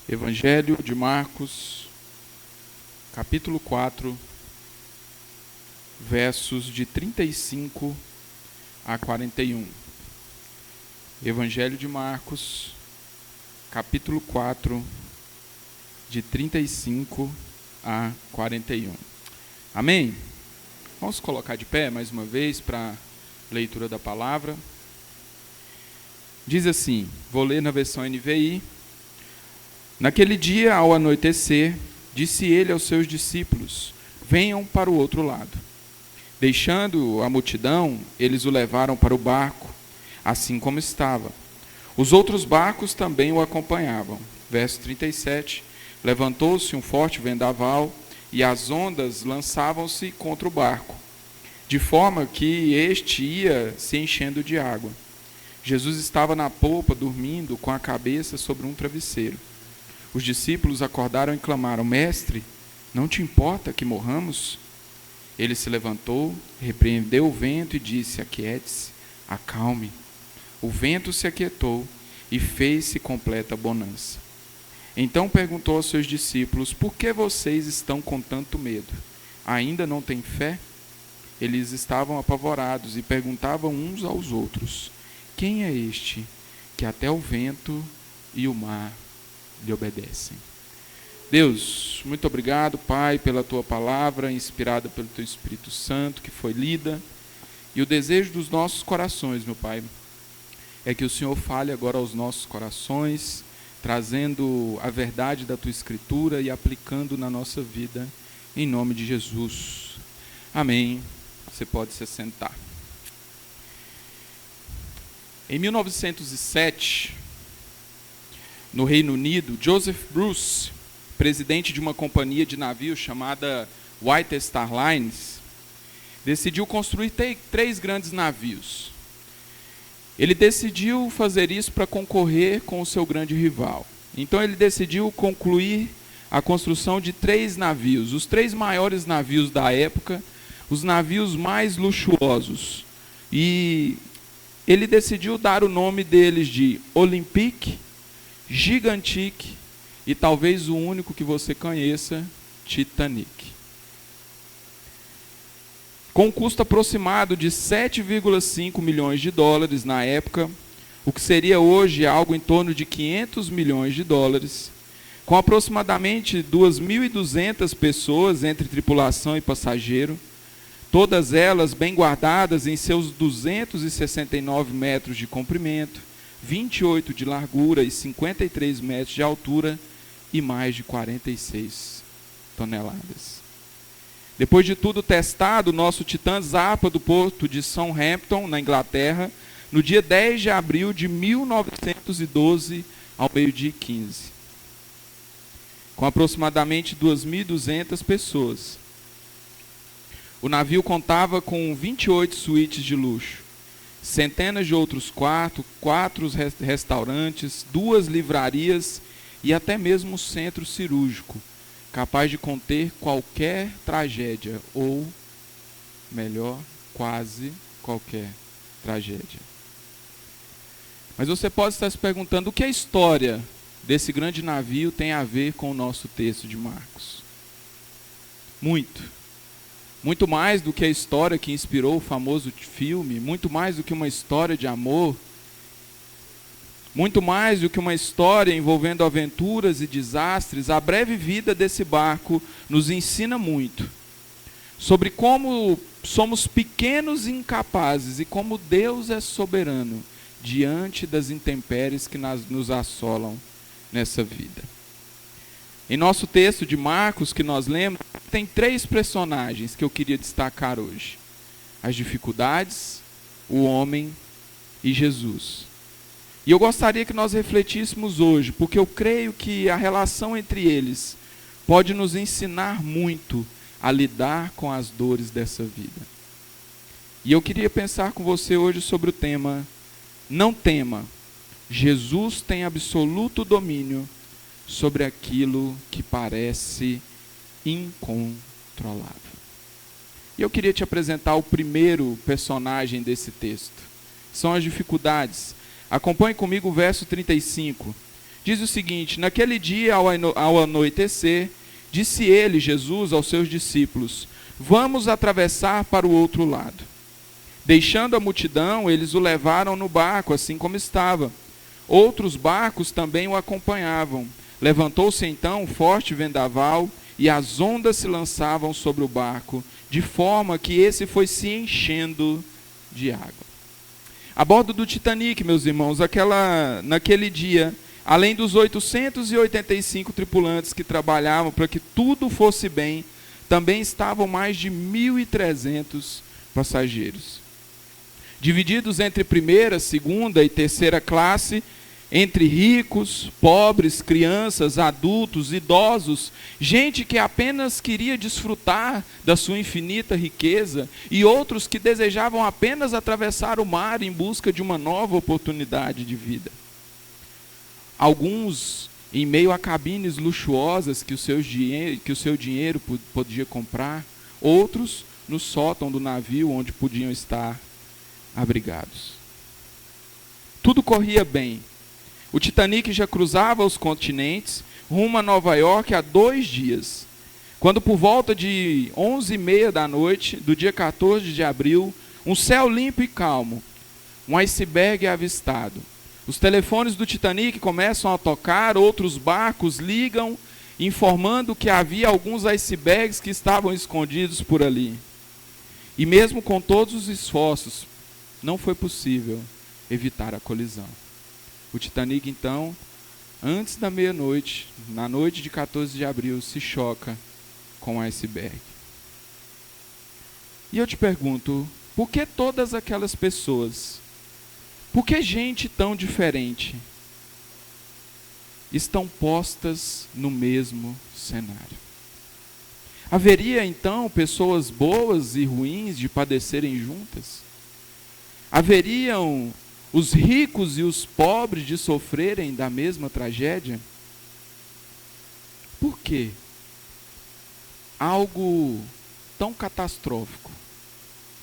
Evangelho de Marcos, capítulo 4, versos de 35 a 41. Evangelho de Marcos, capítulo 4, de 35 a 41. Amém? Vamos colocar de pé mais uma vez para a leitura da palavra. Diz assim, vou ler na versão NVI. Naquele dia, ao anoitecer, disse ele aos seus discípulos: venham para o outro lado. Deixando a multidão, eles o levaram para o barco, assim como estava. Os outros barcos também o acompanhavam. Verso 37, levantou-se um forte vendaval, e as ondas lançavam-se contra o barco, de forma que este ia se enchendo de água. Jesus estava na polpa, dormindo, com a cabeça sobre um travesseiro. Os discípulos acordaram e clamaram: Mestre, não te importa que morramos? Ele se levantou, repreendeu o vento e disse: Aquiete-se, acalme. O vento se aquietou e fez-se completa bonança. Então perguntou aos seus discípulos: Por que vocês estão com tanto medo? Ainda não têm fé? Eles estavam apavorados e perguntavam uns aos outros: Quem é este que até o vento e o mar lhe obedecem? Deus, muito obrigado, Pai, pela Tua palavra, inspirada pelo Teu Espírito Santo, que foi lida. E o desejo dos nossos corações, meu Pai, é que o Senhor fale agora aos nossos corações, trazendo a verdade da Tua Escritura e aplicando na nossa vida, em nome de Jesus. Amém. Você pode se sentar. Em 1907, no Reino Unido, Joseph Bruce, presidente de uma companhia de navios chamada White Star Lines, decidiu construir três grandes navios. Ele decidiu fazer isso para concorrer com o seu grande rival. Então ele decidiu concluir a construção de 3 navios, os 3 maiores navios da época, os navios mais luxuosos. E ele decidiu dar o nome deles de Olympic, Gigantic e talvez o único que você conheça, Titanic. Com um custo aproximado de 7,5 milhões de dólares na época, o que seria hoje algo em torno de 500 milhões de dólares, com aproximadamente 2.200 pessoas entre tripulação e passageiro, todas elas bem guardadas em seus 269 metros de comprimento, 28 de largura e 53 metros de altura e mais de 46 toneladas. Depois de tudo testado, o nosso Titã zarpa do porto de Southampton, na Inglaterra, no dia 10 de abril de 1912, ao meio-dia 15. Com aproximadamente 2.200 pessoas. O navio contava com 28 suítes de luxo, centenas de outros quartos, 4 restaurantes, 2 livrarias e até mesmo um centro cirúrgico, capaz de conter qualquer tragédia, ou, melhor, quase qualquer tragédia. Mas você pode estar se perguntando, o que a história desse grande navio tem a ver com o nosso texto de Marcos? Muito mais do que a história que inspirou o famoso filme, muito mais do que uma história de amor, muito mais do que uma história envolvendo aventuras e desastres, a breve vida desse barco nos ensina muito sobre como somos pequenos e incapazes e como Deus é soberano diante das intempéries que nos assolam nessa vida. Em nosso texto de Marcos que nós lemos, tem 3 personagens que eu queria destacar hoje: as dificuldades, o homem e Jesus. E eu gostaria que nós refletíssemos hoje, porque eu creio que a relação entre eles pode nos ensinar muito a lidar com as dores dessa vida. E eu queria pensar com você hoje sobre o tema: não tema, Jesus tem absoluto domínio sobre aquilo que parece incontrolável. E eu queria te apresentar o primeiro personagem desse texto. São as dificuldades. Acompanhe comigo o verso 35. Diz o seguinte: naquele dia, ao anoitecer, disse ele, Jesus, aos seus discípulos: vamos atravessar para o outro lado. Deixando a multidão, eles o levaram no barco, assim como estava. Outros barcos também o acompanhavam. Levantou-se então um forte vendaval, e as ondas se lançavam sobre o barco, de forma que esse foi se enchendo de água. A bordo do Titanic, meus irmãos, naquele dia, além dos 885 tripulantes que trabalhavam para que tudo fosse bem, também estavam mais de 1.300 passageiros. Divididos entre primeira, segunda e terceira classe, entre ricos, pobres, crianças, adultos, idosos, gente que apenas queria desfrutar da sua infinita riqueza e outros que desejavam apenas atravessar o mar em busca de uma nova oportunidade de vida. Alguns em meio a cabines luxuosas que o seu dinheiro podia comprar, outros no sótão do navio onde podiam estar abrigados. Tudo corria bem. O Titanic já cruzava os continentes, rumo a Nova York há 2 dias, quando por volta de 11h30 da noite, do dia 14 de abril, um céu limpo e calmo, um iceberg é avistado. Os telefones do Titanic começam a tocar, outros barcos ligam, informando que havia alguns icebergs que estavam escondidos por ali. E mesmo com todos os esforços, não foi possível evitar a colisão. O Titanic, então, antes da meia-noite, na noite de 14 de abril, se choca com o iceberg. E eu te pergunto, por que todas aquelas pessoas, por que gente tão diferente, estão postas no mesmo cenário? Haveria, então, pessoas boas e ruins de padecerem juntas? Haveriam os ricos e os pobres de sofrerem da mesma tragédia? Por quê? Algo tão catastrófico.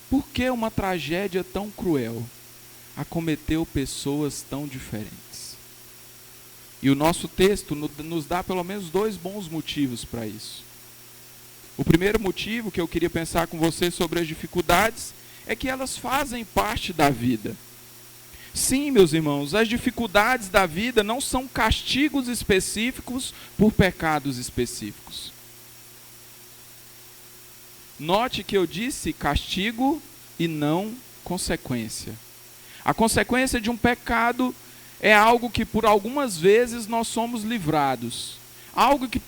Por que uma tragédia tão cruel acometeu pessoas tão diferentes? E o nosso texto nos dá pelo menos 2 bons motivos para isso. O primeiro motivo que eu queria pensar com você sobre as dificuldades é que elas fazem parte da vida. Sim, meus irmãos, as dificuldades da vida não são castigos específicos por pecados específicos. Note que eu disse castigo e não consequência. A consequência de um pecado é algo que por algumas vezes nós somos livrados. Algo que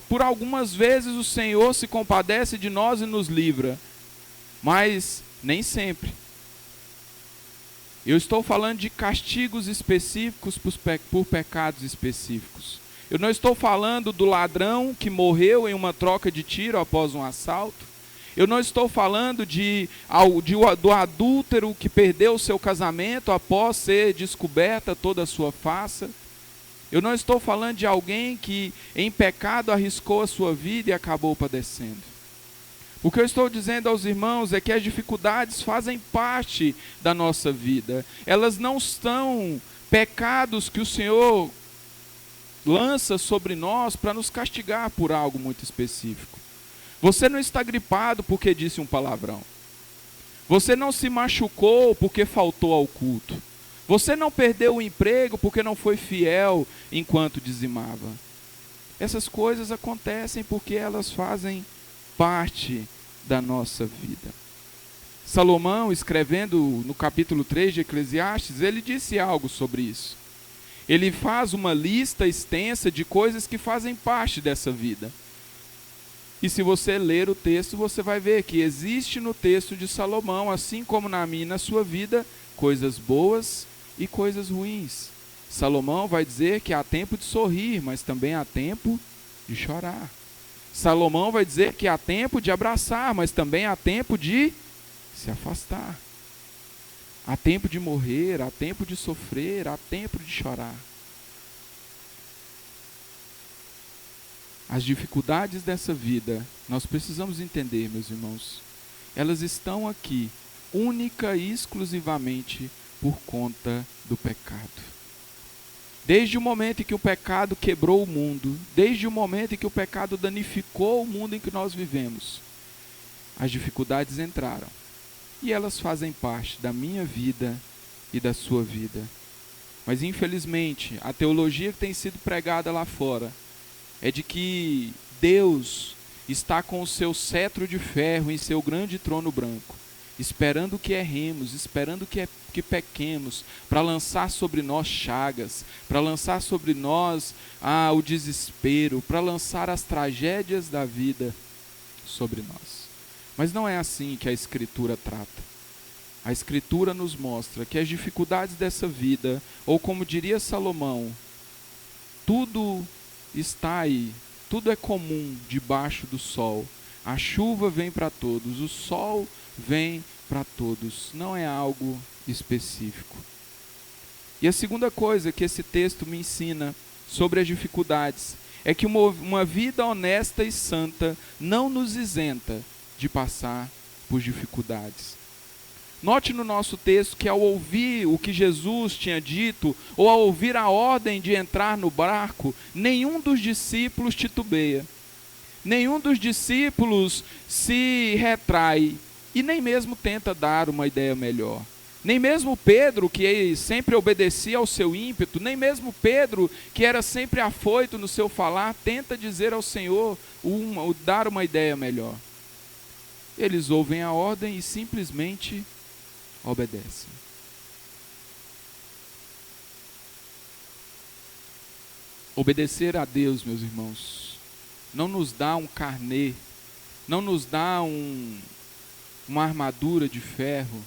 por algumas vezes o Senhor se compadece de nós e nos livra. Mas nem sempre. Eu estou falando de castigos específicos por pecados específicos. Eu não estou falando do ladrão que morreu em uma troca de tiro após um assalto. Eu não estou falando do adúltero que perdeu o seu casamento após ser descoberta toda a sua face. Eu não estou falando de alguém que em pecado arriscou a sua vida e acabou padecendo. O que eu estou dizendo aos irmãos é que as dificuldades fazem parte da nossa vida. Elas não são pecados que o Senhor lança sobre nós para nos castigar por algo muito específico. Você não está gripado porque disse um palavrão. Você não se machucou porque faltou ao culto. Você não perdeu o emprego porque não foi fiel enquanto dizimava. Essas coisas acontecem porque elas fazem parte da nossa vida. Salomão, escrevendo no capítulo 3 de Eclesiastes, ele disse algo sobre isso. Ele faz uma lista extensa de coisas que fazem parte dessa vida. E se você ler o texto, você vai ver que existe no texto de Salomão, assim como na minha e na sua vida, coisas boas e coisas ruins. Salomão vai dizer que há tempo de sorrir, mas também há tempo de chorar. Salomão vai dizer que há tempo de abraçar, mas também há tempo de se afastar. Há tempo de morrer, há tempo de sofrer, há tempo de chorar. As dificuldades dessa vida, nós precisamos entender, meus irmãos, elas estão aqui única e exclusivamente por conta do pecado. Desde o momento em que o pecado quebrou o mundo, desde o momento em que o pecado danificou o mundo em que nós vivemos, as dificuldades entraram. E elas fazem parte da minha vida e da sua vida. Mas infelizmente, a teologia que tem sido pregada lá fora é de que Deus está com o seu cetro de ferro em seu grande trono branco, esperando que erremos, esperando que pequemos, para lançar sobre nós chagas, para lançar sobre nós o desespero, para lançar as tragédias da vida sobre nós. Mas não é assim que a Escritura trata. A Escritura nos mostra que as dificuldades dessa vida, ou como diria Salomão, tudo está aí, tudo é comum debaixo do sol. A chuva vem para todos, o sol vem para todos, não é algo específico. E a segunda coisa que esse texto me ensina sobre as dificuldades é que uma vida honesta e santa não nos isenta de passar por dificuldades. Note no nosso texto que ao ouvir o que Jesus tinha dito, ou ao ouvir a ordem de entrar no barco, nenhum dos discípulos titubeia. Nenhum dos discípulos se retrai e nem mesmo tenta dar uma ideia melhor. Nem mesmo Pedro, que sempre obedecia ao seu ímpeto, nem mesmo Pedro, que era sempre afoito no seu falar, tenta dizer ao Senhor, dar uma ideia melhor. Eles ouvem a ordem e simplesmente obedecem. Obedecer a Deus, meus irmãos, não nos dá um carnê, não nos dá uma armadura de ferro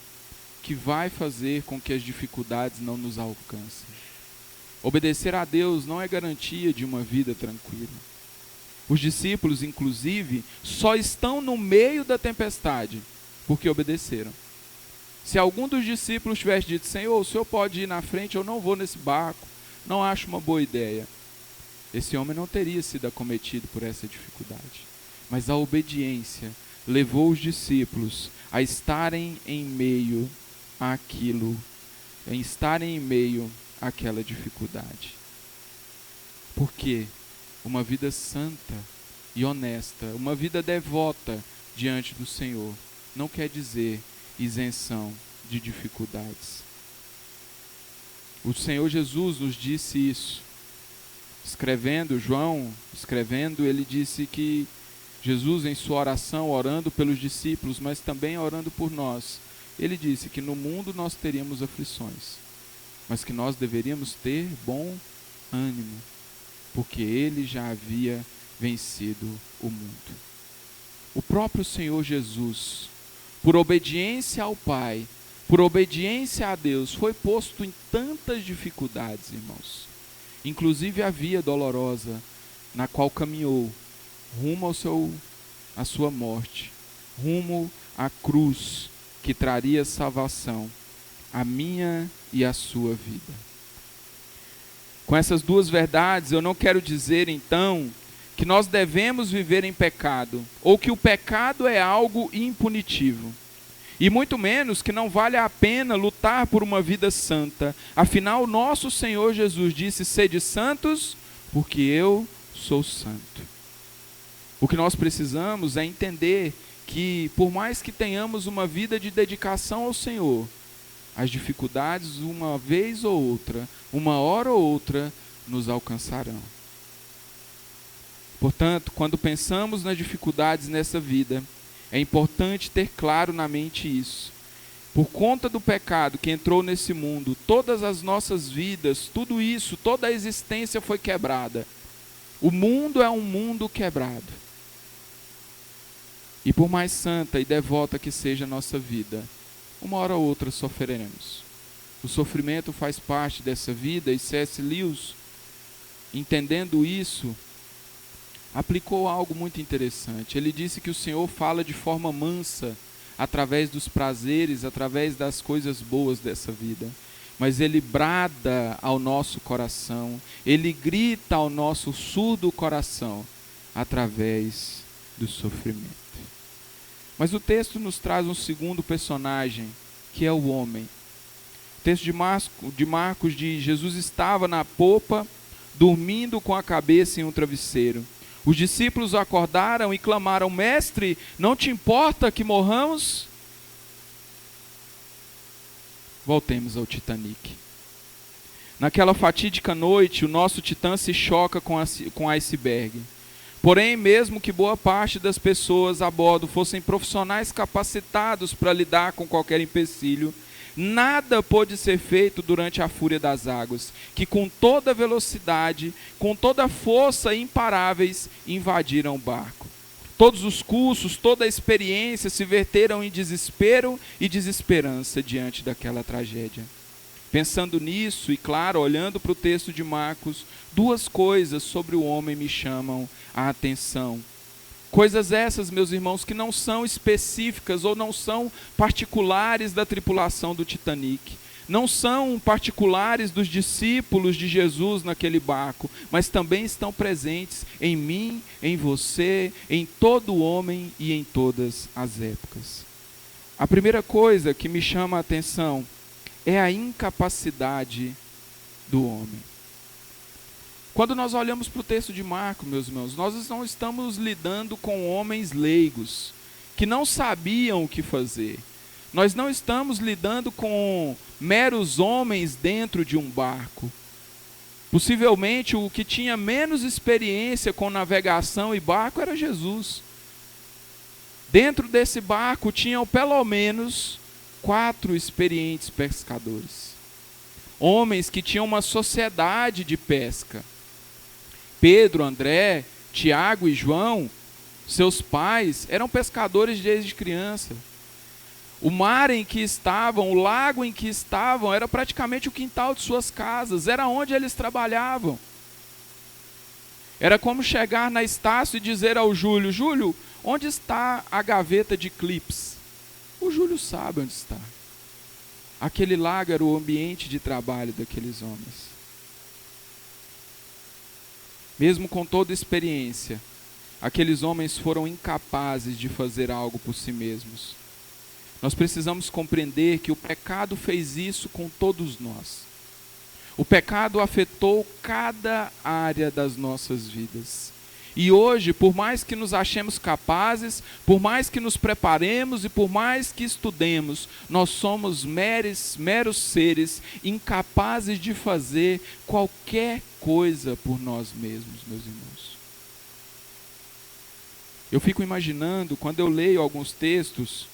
que vai fazer com que as dificuldades não nos alcancem. Obedecer a Deus não é garantia de uma vida tranquila. Os discípulos, inclusive, só estão no meio da tempestade porque obedeceram. Se algum dos discípulos tivesse dito, Senhor, o Senhor pode ir na frente, eu não vou nesse barco, não acho uma boa ideia, esse homem não teria sido acometido por essa dificuldade. Mas a obediência levou os discípulos a estarem em meio àquilo, àquela dificuldade. Por quê? Uma vida santa e honesta, uma vida devota diante do Senhor, não quer dizer isenção de dificuldades. O Senhor Jesus nos disse isso. João escrevendo, ele disse que Jesus, em sua oração, orando pelos discípulos, mas também orando por nós, ele disse que no mundo nós teríamos aflições, mas que nós deveríamos ter bom ânimo, porque ele já havia vencido o mundo. O próprio Senhor Jesus, por obediência ao Pai, por obediência a Deus, foi posto em tantas dificuldades, irmãos. Inclusive a via dolorosa na qual caminhou, rumo à sua morte, rumo à cruz que traria salvação, a minha e a sua vida. Com essas duas verdades, eu não quero dizer, então, que nós devemos viver em pecado, ou que o pecado é algo impunitivo. E muito menos que não vale a pena lutar por uma vida santa. Afinal, nosso Senhor Jesus disse, sede santos, porque eu sou santo. O que nós precisamos é entender que, por mais que tenhamos uma vida de dedicação ao Senhor, as dificuldades, uma vez ou outra, uma hora ou outra, nos alcançarão. Portanto, quando pensamos nas dificuldades nessa vida, é importante ter claro na mente isso. Por conta do pecado que entrou nesse mundo, todas as nossas vidas, tudo isso, toda a existência foi quebrada. O mundo é um mundo quebrado. E por mais santa e devota que seja a nossa vida, uma hora ou outra sofreremos. O sofrimento faz parte dessa vida e C.S. Lewis, entendendo isso, aplicou algo muito interessante. Ele disse que o Senhor fala de forma mansa, através dos prazeres, através das coisas boas dessa vida. Mas Ele brada ao nosso coração, Ele grita ao nosso surdo coração, através do sofrimento. Mas o texto nos traz um segundo personagem, que é o homem. O texto de Marcos diz: Jesus estava na popa, dormindo com a cabeça em um travesseiro. Os discípulos acordaram e clamaram: Mestre, não te importa que morramos? Voltemos ao Titanic. Naquela fatídica noite, o nosso Titã se choca com o iceberg. Porém, mesmo que boa parte das pessoas a bordo fossem profissionais capacitados para lidar com qualquer empecilho, nada pôde ser feito durante a fúria das águas, que com toda velocidade, com toda força imparáveis, invadiram o barco. Todos os cursos, toda a experiência se verteram em desespero e desesperança diante daquela tragédia. Pensando nisso e, claro, olhando para o texto de Marcos, duas coisas sobre o homem me chamam a atenção. Coisas essas, meus irmãos, que não são específicas ou não são particulares da tripulação do Titanic. Não são particulares dos discípulos de Jesus naquele barco, mas também estão presentes em mim, em você, em todo homem e em todas as épocas. A primeira coisa que me chama a atenção é a incapacidade do homem. Quando nós olhamos para o texto de Marcos, meus irmãos, nós não estamos lidando com homens leigos, que não sabiam o que fazer. Nós não estamos lidando com meros homens dentro de um barco. Possivelmente o que tinha menos experiência com navegação e barco era Jesus. Dentro desse barco tinham pelo menos 4 experientes pescadores. Homens que tinham uma sociedade de pesca. Pedro, André, Tiago e João, seus pais, eram pescadores desde criança. O mar em que estavam, o lago em que estavam, era praticamente o quintal de suas casas, era onde eles trabalhavam. Era como chegar na Estácio e dizer ao Júlio: Júlio, onde está a gaveta de clips? O Júlio sabe onde está. Aquele lago era o ambiente de trabalho daqueles homens. Mesmo com toda experiência, aqueles homens foram incapazes de fazer algo por si mesmos. Nós precisamos compreender que o pecado fez isso com todos nós. O pecado afetou cada área das nossas vidas. E hoje, por mais que nos achemos capazes, por mais que nos preparemos e por mais que estudemos, nós somos meros seres incapazes de fazer qualquer coisa por nós mesmos, meus irmãos. Eu fico imaginando, quando eu leio alguns textos,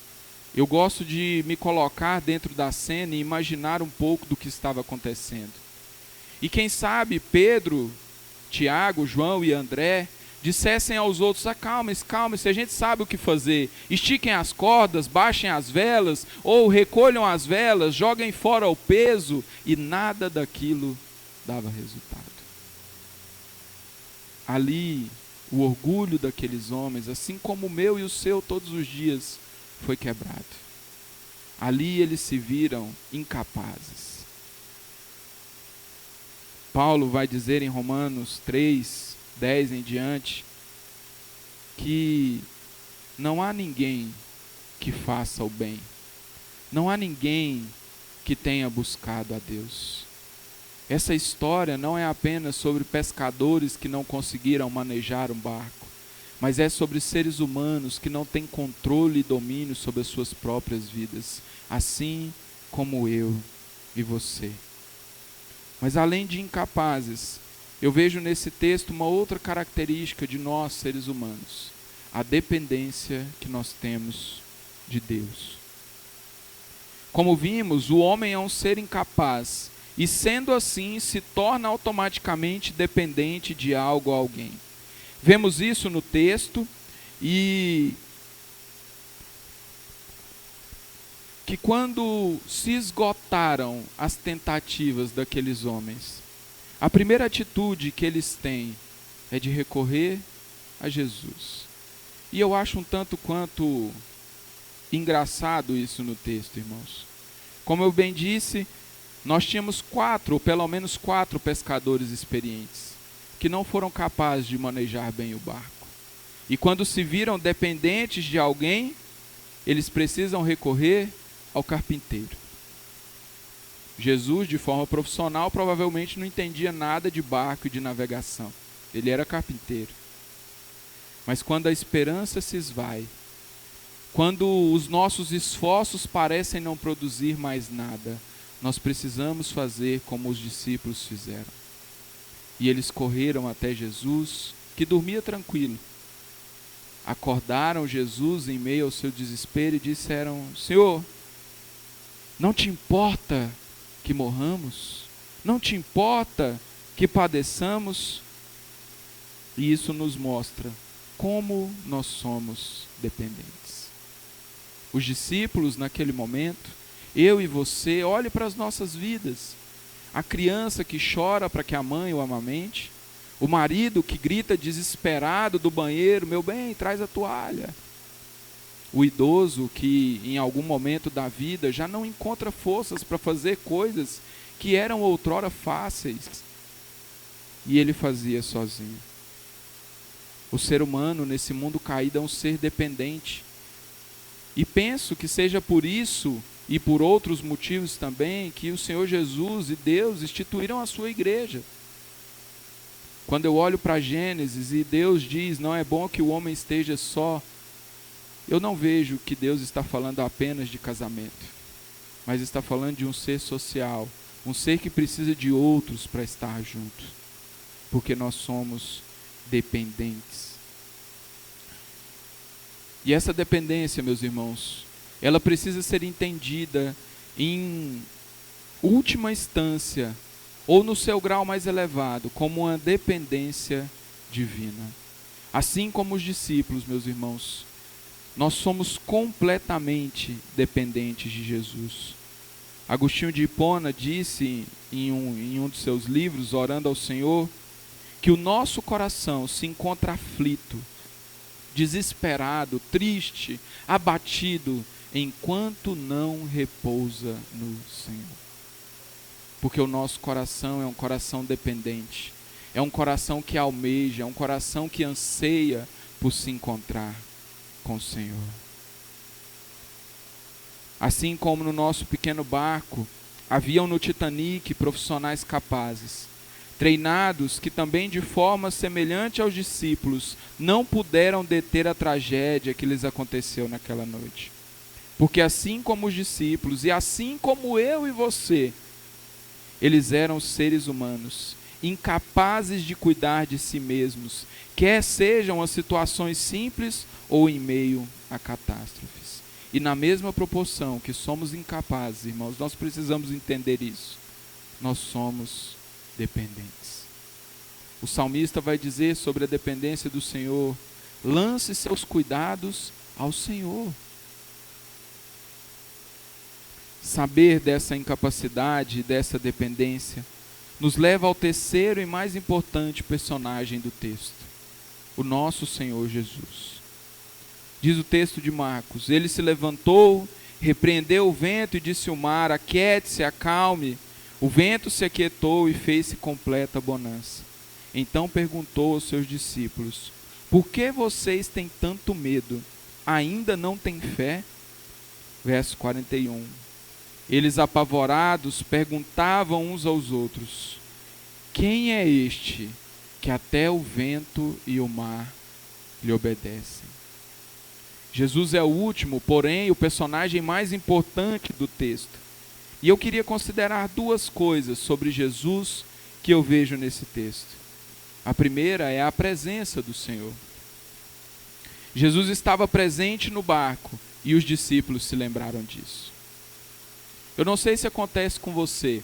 eu gosto de me colocar dentro da cena e imaginar um pouco do que estava acontecendo. E quem sabe Pedro, Tiago, João e André dissessem aos outros: acalme-se, a gente sabe o que fazer. Estiquem as cordas, baixem as velas, ou recolham as velas, joguem fora o peso, e nada daquilo dava resultado. Ali, o orgulho daqueles homens, assim como o meu e o seu todos os dias, foi quebrado. Ali eles se viram incapazes. Paulo vai dizer em Romanos 3, 10 em diante, que não há ninguém que faça o bem. Não há ninguém que tenha buscado a Deus. Essa história não é apenas sobre pescadores que não conseguiram manejar um barco, mas é sobre seres humanos que não têm controle e domínio sobre as suas próprias vidas, assim como eu e você. Mas além de incapazes, eu vejo nesse texto uma outra característica de nós, seres humanos: a dependência que nós temos de Deus. Como vimos, o homem é um ser incapaz e, sendo assim, se torna automaticamente dependente de algo ou alguém. Vemos isso no texto, e que quando se esgotaram as tentativas daqueles homens, a primeira atitude que eles têm é de recorrer a Jesus. E eu acho um tanto quanto engraçado isso no texto, irmãos. Como eu bem disse, nós tínhamos 4, ou pelo menos 4 pescadores experientes, que não foram capazes de manejar bem o barco. E quando se viram dependentes de alguém, eles precisam recorrer ao carpinteiro. Jesus, de forma profissional, provavelmente não entendia nada de barco e de navegação. Ele era carpinteiro. Mas quando a esperança se esvai, quando os nossos esforços parecem não produzir mais nada, nós precisamos fazer como os discípulos fizeram. E eles correram até Jesus, que dormia tranquilo. Acordaram Jesus em meio ao seu desespero e disseram: Senhor, não te importa que morramos? Não te importa que padeçamos? E isso nos mostra como nós somos dependentes. Os discípulos, naquele momento, eu e você, olhe para as nossas vidas. A criança que chora para que a mãe o amamente, o marido que grita desesperado do banheiro: meu bem, traz a toalha. O idoso que em algum momento da vida já não encontra forças para fazer coisas que eram outrora fáceis, e ele fazia sozinho. O ser humano nesse mundo caído é um ser dependente. E penso que seja por isso e por outros motivos também que o Senhor Jesus e Deus instituíram a sua igreja. Quando eu olho para Gênesis e Deus diz: não é bom que o homem esteja só, eu não vejo que Deus está falando apenas de casamento, mas está falando de um ser social, um ser que precisa de outros para estar junto, porque nós somos dependentes. E essa dependência, meus irmãos, ela precisa ser entendida em última instância, ou no seu grau mais elevado, como uma dependência divina. Assim como os discípulos, meus irmãos, nós somos completamente dependentes de Jesus. Agostinho de Hipona disse em um de seus livros, orando ao Senhor, que o nosso coração se encontra aflito, desesperado, triste, abatido, enquanto não repousa no Senhor. Porque o nosso coração é um coração dependente, é um coração que almeja, é um coração que anseia por se encontrar com o Senhor. Assim como no nosso pequeno barco, haviam no Titanic profissionais capazes, treinados, que também de forma semelhante aos discípulos não puderam deter a tragédia que lhes aconteceu naquela noite. Porque assim como os discípulos e assim como eu e você, eles eram seres humanos, incapazes de cuidar de si mesmos, quer sejam as situações simples ou em meio a catástrofes. E na mesma proporção que somos incapazes, irmãos, nós precisamos entender isso. Nós somos dependentes. O salmista vai dizer sobre a dependência do Senhor: lance seus cuidados ao Senhor. Saber dessa incapacidade, dessa dependência, nos leva ao terceiro e mais importante personagem do texto, o nosso Senhor Jesus. Diz o texto de Marcos: ele se levantou, repreendeu o vento e disse ao mar: aquiete-se, acalme. O vento se aquietou e fez-se completa bonança. Então perguntou aos seus discípulos: por que vocês têm tanto medo? Ainda não têm fé? Verso 41. Eles, apavorados, perguntavam uns aos outros: quem é este que até o vento e o mar lhe obedecem? Jesus é o último, porém o personagem mais importante do texto. E eu queria considerar duas coisas sobre Jesus que eu vejo nesse texto. A primeira é a presença do Senhor. Jesus estava presente no barco e os discípulos se lembraram disso. Eu não sei se acontece com você,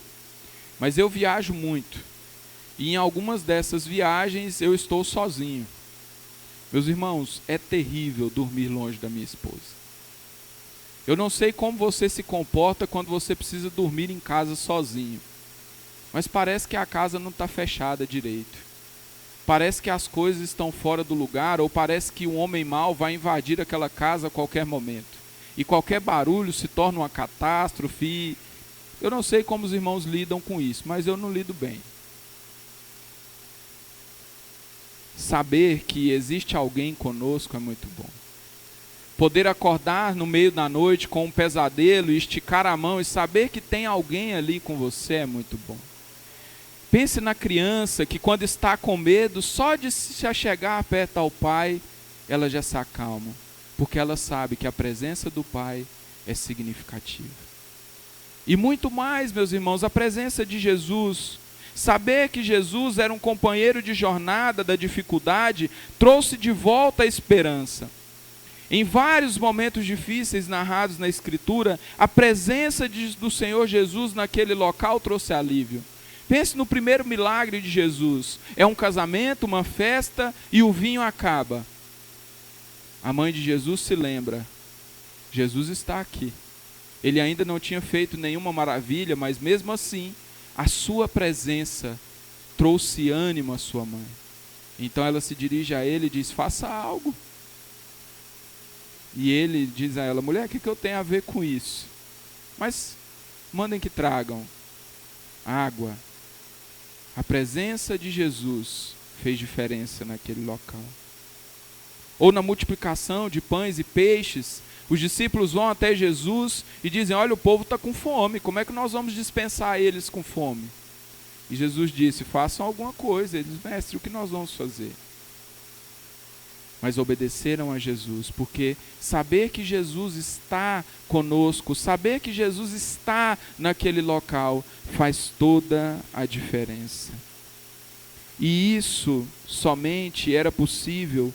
mas eu viajo muito. E em algumas dessas viagens eu estou sozinho. Meus irmãos, é terrível dormir longe da minha esposa. Eu não sei como você se comporta quando você precisa dormir em casa sozinho. Mas parece que a casa não está fechada direito. Parece que as coisas estão fora do lugar, ou parece que um homem mau vai invadir aquela casa a qualquer momento. E qualquer barulho se torna uma catástrofe. Eu não sei como os irmãos lidam com isso, mas eu não lido bem. Saber que existe alguém conosco é muito bom. Poder acordar no meio da noite com um pesadelo e esticar a mão e saber que tem alguém ali com você é muito bom. Pense na criança que, quando está com medo, só de se achegar perto ao pai, ela já se acalma, porque ela sabe que a presença do pai é significativa. E muito mais, meus irmãos, a presença de Jesus, saber que Jesus era um companheiro de jornada da dificuldade, trouxe de volta a esperança. Em vários momentos difíceis narrados na Escritura, a presença do Senhor Jesus naquele local trouxe alívio. Pense no primeiro milagre de Jesus. É um casamento, uma festa, e o vinho acaba. A mãe de Jesus se lembra: Jesus está aqui. Ele ainda não tinha feito nenhuma maravilha, mas mesmo assim, a sua presença trouxe ânimo à sua mãe. Então ela se dirige a ele e diz: faça algo. E ele diz a ela: mulher, o que eu tenho a ver com isso? Mas mandem que tragam água. A presença de Jesus fez diferença naquele local. Ou na multiplicação de pães e peixes, os discípulos vão até Jesus e dizem: olha, o povo está com fome, como é que nós vamos dispensar eles com fome? E Jesus disse: façam alguma coisa. Eles: mestre, o que nós vamos fazer? Mas obedeceram a Jesus, porque saber que Jesus está conosco, saber que Jesus está naquele local, faz toda a diferença. E isso somente era possível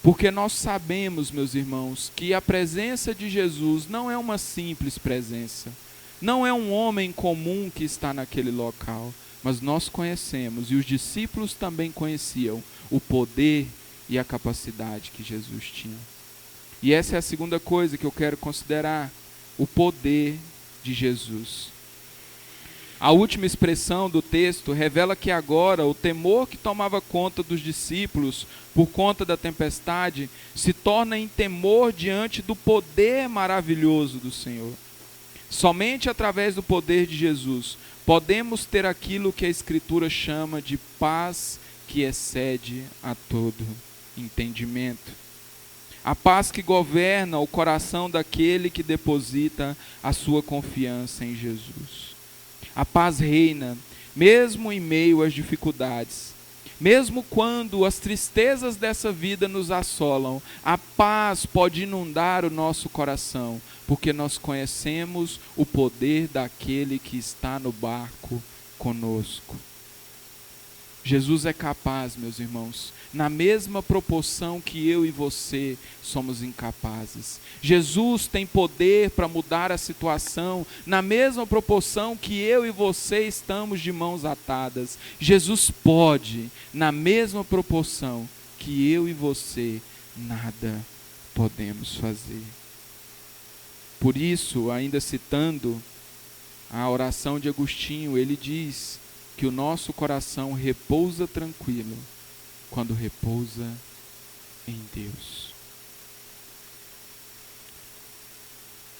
porque nós sabemos, meus irmãos, que a presença de Jesus não é uma simples presença, não é um homem comum que está naquele local, mas nós conhecemos, e os discípulos também conheciam, o poder e a capacidade que Jesus tinha. E essa é a segunda coisa que eu quero considerar: o poder de Jesus. A última expressão do texto revela que agora o temor que tomava conta dos discípulos por conta da tempestade se torna em temor diante do poder maravilhoso do Senhor. Somente através do poder de Jesus podemos ter aquilo que a Escritura chama de paz que excede a todo entendimento. A paz que governa o coração daquele que deposita a sua confiança em Jesus. A paz reina, mesmo em meio às dificuldades. Mesmo quando as tristezas dessa vida nos assolam, a paz pode inundar o nosso coração, porque nós conhecemos o poder daquele que está no barco conosco. Jesus é capaz, meus irmãos, na mesma proporção que eu e você somos incapazes. Jesus tem poder para mudar a situação na mesma proporção que eu e você estamos de mãos atadas. Jesus pode, na mesma proporção que eu e você nada podemos fazer. Por isso, ainda citando a oração de Agostinho, ele diz que o nosso coração repousa tranquilo quando repousa em Deus.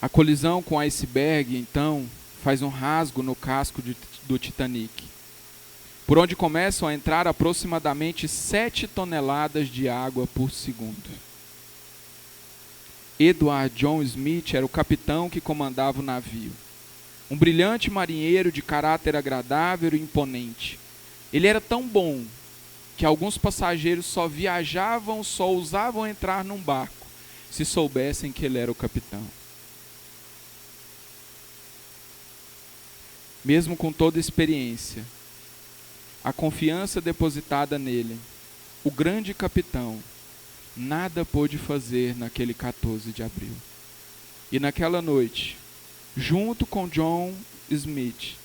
A colisão com o iceberg, então, faz um rasgo no casco do Titanic, por onde começam a entrar aproximadamente 7 toneladas de água por segundo. Edward John Smith era o capitão que comandava o navio. Um brilhante marinheiro de caráter agradável e imponente. Ele era tão bom que alguns passageiros só ousavam entrar num barco se soubessem que ele era o capitão. Mesmo com toda a experiência, a confiança depositada nele, o grande capitão nada pôde fazer naquele 14 de abril. E naquela noite, junto com John Smith,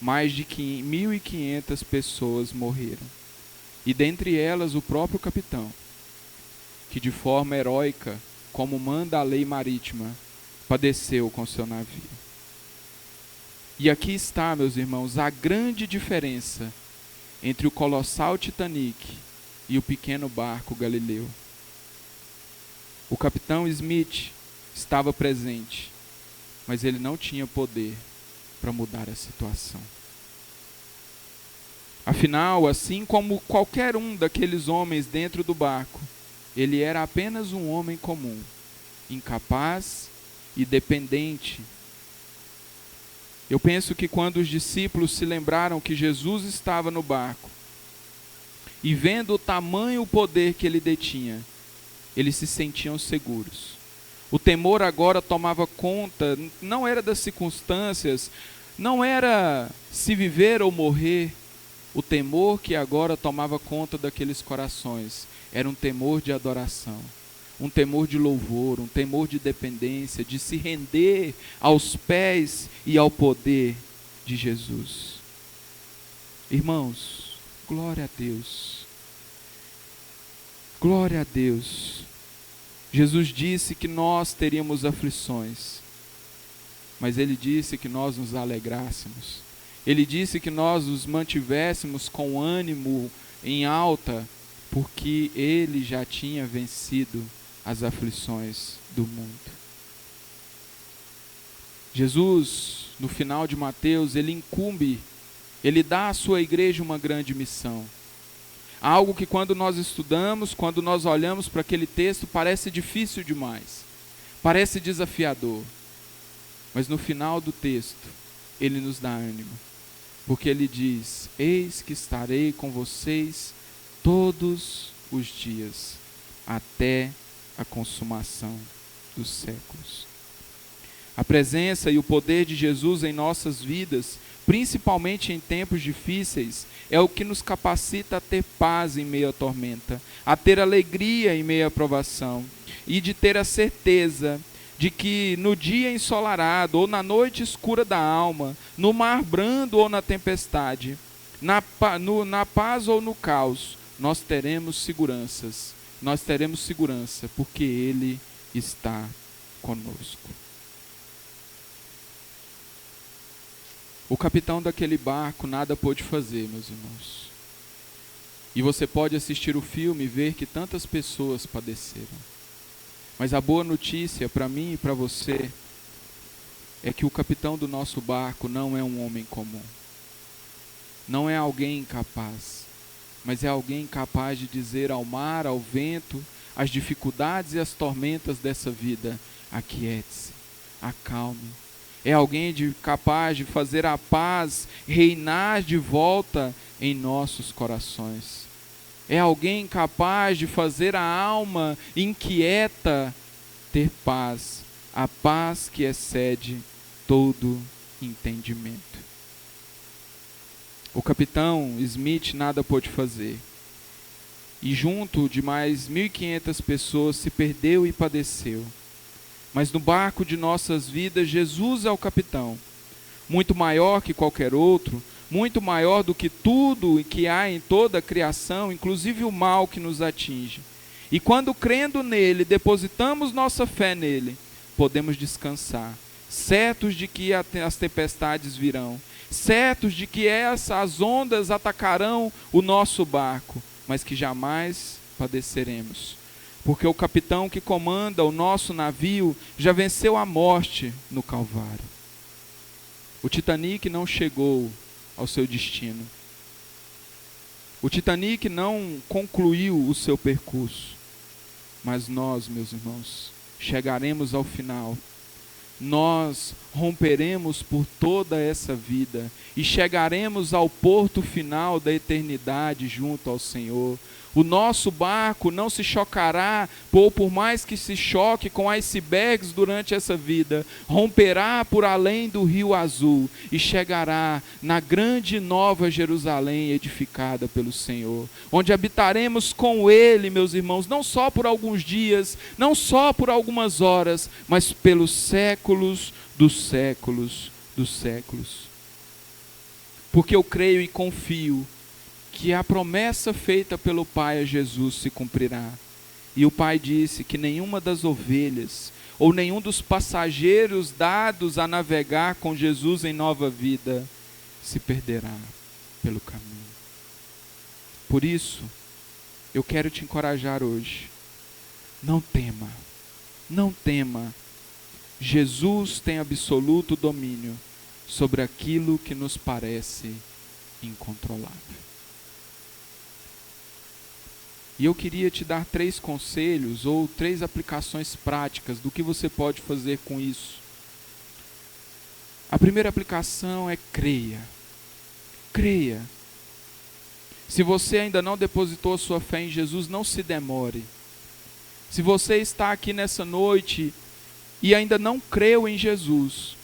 mais de 1.500 pessoas morreram. E dentre elas o próprio capitão, que de forma heróica, como manda a lei marítima, padeceu com seu navio. E aqui está, meus irmãos, a grande diferença entre o colossal Titanic e o pequeno barco Galileu. O capitão Smith estava presente, mas ele não tinha poder para mudar a situação. Afinal, assim como qualquer um daqueles homens dentro do barco, ele era apenas um homem comum, incapaz e dependente. Eu penso que quando os discípulos se lembraram que Jesus estava no barco, e vendo o tamanho poder que ele detinha, eles se sentiam seguros. O temor agora tomava conta, não era das circunstâncias, não era se viver ou morrer. O temor que agora tomava conta daqueles corações era um temor de adoração, um temor de louvor, um temor de dependência, de se render aos pés e ao poder de Jesus. Irmãos, glória a Deus. Glória a Deus. Jesus disse que nós teríamos aflições, mas Ele disse que nós nos alegrássemos. Ele disse que nós nos mantivéssemos com ânimo em alta, porque Ele já tinha vencido as aflições do mundo. Jesus, no final de Mateus, Ele dá à sua igreja uma grande missão. Algo que quando nós estudamos, quando nós olhamos para aquele texto, parece difícil demais, parece desafiador. Mas no final do texto, Ele nos dá ânimo, porque Ele diz: eis que estarei com vocês todos os dias, até a consumação dos séculos. A presença e o poder de Jesus em nossas vidas, principalmente em tempos difíceis, é o que nos capacita a ter paz em meio à tormenta, a ter alegria em meio à provação, e de ter a certeza de que no dia ensolarado ou na noite escura da alma, no mar brando ou na tempestade, na paz ou no caos, nós teremos segurança, porque Ele está conosco. O capitão daquele barco nada pôde fazer, meus irmãos. E você pode assistir o filme e ver que tantas pessoas padeceram. Mas a boa notícia para mim e para você é que o capitão do nosso barco não é um homem comum. Não é alguém incapaz, mas é alguém capaz de dizer ao mar, ao vento, às dificuldades e às tormentas dessa vida: aquiete-se, acalme. É alguém capaz de fazer a paz reinar de volta em nossos corações. É alguém capaz de fazer a alma inquieta ter paz, a paz que excede todo entendimento. O capitão Smith nada pôde fazer. E junto de mais 1.500 pessoas se perdeu e padeceu. Mas no barco de nossas vidas, Jesus é o capitão, muito maior que qualquer outro, muito maior do que tudo que há em toda a criação, inclusive o mal que nos atinge. E quando crendo nele, depositamos nossa fé nele, podemos descansar, certos de que as tempestades virão, certos de que as ondas atacarão o nosso barco, mas que jamais padeceremos. Porque o capitão que comanda o nosso navio já venceu a morte no Calvário. O Titanic não chegou ao seu destino. O Titanic não concluiu o seu percurso. Mas nós, meus irmãos, chegaremos ao final. Nós romperemos por toda essa vida e chegaremos ao porto final da eternidade junto ao Senhor. O nosso barco não se chocará, ou por mais que se choque com icebergs durante essa vida, romperá por além do Rio Azul e chegará na grande nova Jerusalém edificada pelo Senhor, onde habitaremos com Ele, meus irmãos, não só por alguns dias, não só por algumas horas, mas pelos séculos dos séculos dos séculos. Porque eu creio e confio que a promessa feita pelo Pai a Jesus se cumprirá. E o Pai disse que nenhuma das ovelhas, ou nenhum dos passageiros dados a navegar com Jesus em nova vida, se perderá pelo caminho. Por isso, eu quero te encorajar hoje. Não tema, não tema. Jesus tem absoluto domínio sobre aquilo que nos parece incontrolável. E eu queria te dar 3 conselhos ou 3 aplicações práticas do que você pode fazer com isso. A primeira aplicação é creia. Creia. Se você ainda não depositou a sua fé em Jesus, não se demore. Se você está aqui nessa noite e ainda não creu em Jesus,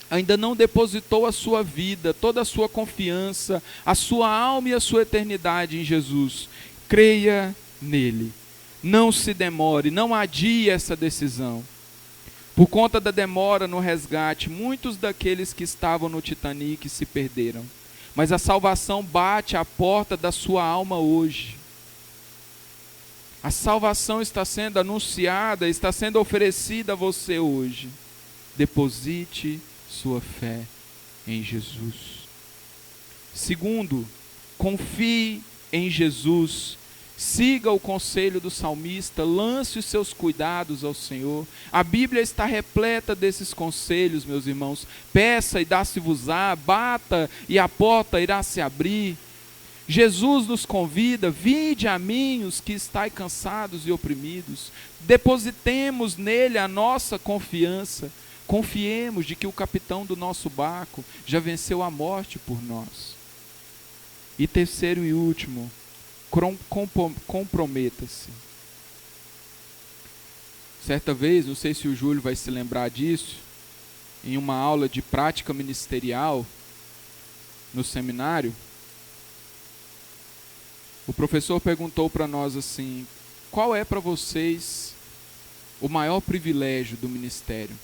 ainda não depositou a sua vida, toda a sua confiança, a sua alma e a sua eternidade em Jesus, creia nele. Não se demore, não adie essa decisão. Por conta da demora no resgate, muitos daqueles que estavam no Titanic se perderam. Mas a salvação bate à porta da sua alma hoje. A salvação está sendo anunciada, está sendo oferecida a você hoje. Deposite sua fé em Jesus. Segundo, confie em Jesus. Siga o conselho do salmista, lance os seus cuidados ao Senhor. A Bíblia está repleta desses conselhos, meus irmãos. Peça e dá-se-vos-á, bata e a porta irá se abrir. Jesus nos convida, vinde a mim os que estáis cansados e oprimidos. Depositemos nele a nossa confiança. Confiemos de que o capitão do nosso barco já venceu a morte por nós. E terceiro e último, comprometa-se. Certa vez, não sei se o Júlio vai se lembrar disso, em uma aula de prática ministerial no seminário, o professor perguntou para nós assim: qual é para vocês o maior privilégio do ministério?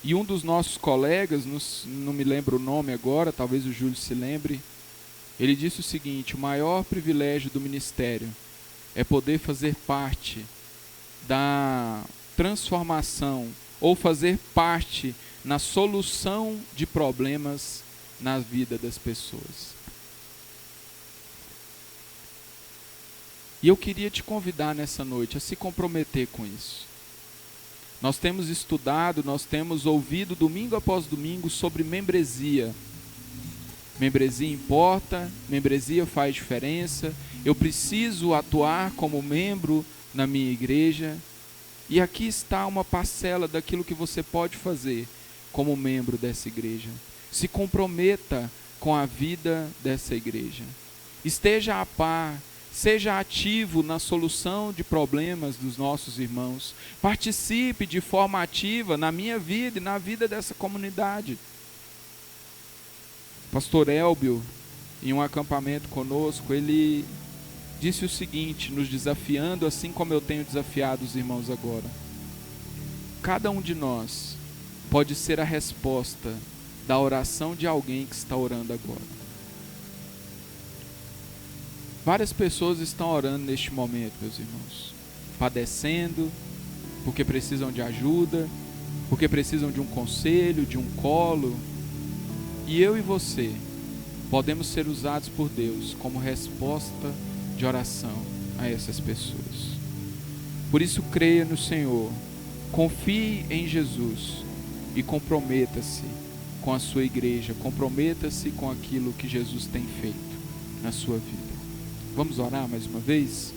E um dos nossos colegas, não me lembro o nome agora, talvez o Júlio se lembre, ele disse o seguinte: o maior privilégio do ministério é poder fazer parte da transformação ou fazer parte na solução de problemas na vida das pessoas. E eu queria te convidar nessa noite a se comprometer com isso. Nós temos estudado, nós temos ouvido domingo após domingo sobre membresia. Membresia importa, membresia faz diferença, eu preciso atuar como membro na minha igreja. E aqui está uma parcela daquilo que você pode fazer como membro dessa igreja. Se comprometa com a vida dessa igreja. Esteja a par, seja ativo na solução de problemas dos nossos irmãos. Participe de forma ativa na minha vida e na vida dessa comunidade. Pastor Elbio, em um acampamento conosco, ele disse o seguinte, nos desafiando, assim como eu tenho desafiado os irmãos agora: cada um de nós pode ser a resposta da oração de alguém que está orando agora. Várias pessoas estão orando neste momento, meus irmãos, padecendo, porque precisam de ajuda, porque precisam de um conselho, de um colo. E eu e você podemos ser usados por Deus como resposta de oração a essas pessoas. Por isso, creia no Senhor, confie em Jesus e comprometa-se com a sua igreja, comprometa-se com aquilo que Jesus tem feito na sua vida. Vamos orar mais uma vez?